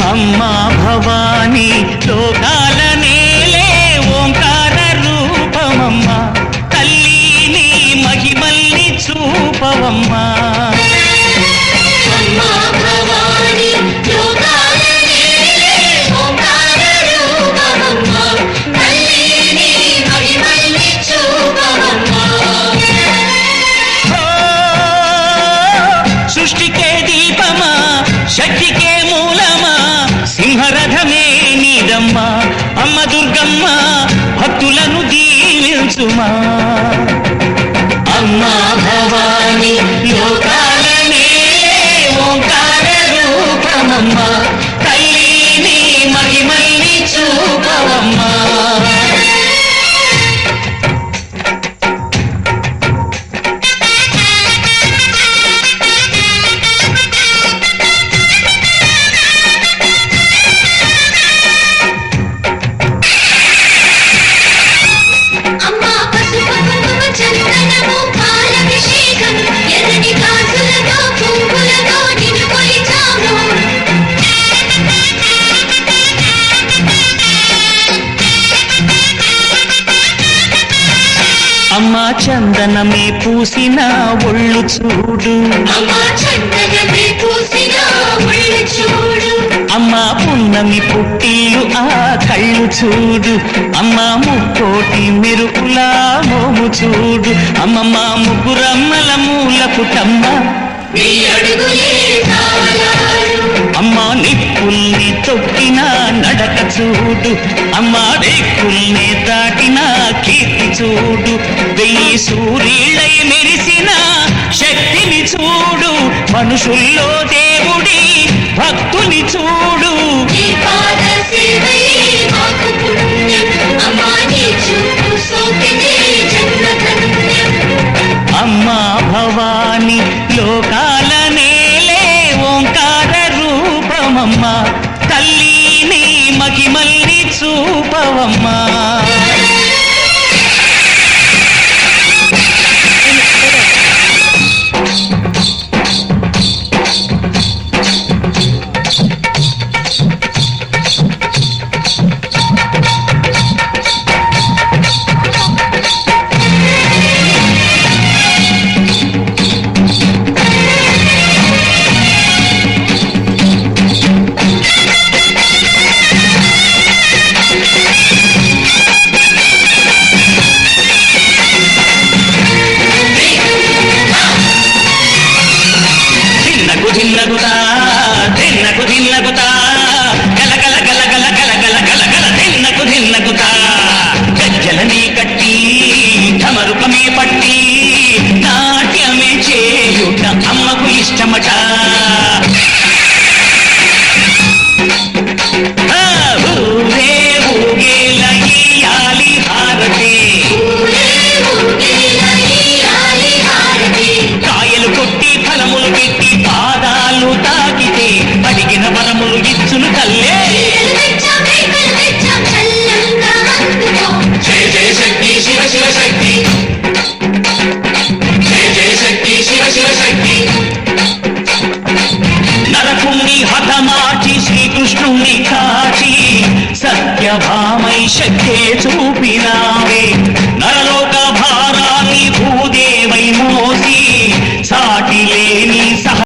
అమ్మా భవానీ లోకాల నేలే ఓంకార రూపమమ్మా తల్లి నీ మహిమల్ని చూపవమ్మా సృష్టికే దీపమా శక్తికే మూలమా సింహరథమే నీదమ్మా అమ్మ దుర్గమ్మ భక్తులను దీవించుమా అమ్మా భవానీ లోకాల నేలే ఓంకార రూపమమ్మా తల్లి నీ మహిమల్ని చూపవమ్మా అమ్మా చందనమే పూసిన ఒళ్ళు చూడు అమ్మా పున్నమి పుట్టిల్లు ఆ కళ్ళు చూడు అమ్మా ముక్కోటి మెరుపులా మోము చూడు అమ్మమ్మ ముగ్గురమ్మల మూల పుటమ్మ అమ్మా నిప్పుల్ని తొక్కిన నడక చూడు అమ్మా రేకుల్ని దాటిన కీర్తి చూడు వెయ్యి సూర్యులై మెరిసిన శక్తిని చూడు మనుషుల్లో దేవుడి భక్తుని చూడు అమ్మా భవానీ లోకాల నేలే ఓంకార రూపమమ్మా తల్లి నీ మహిమల్ని చూడు శక్తే చూపినా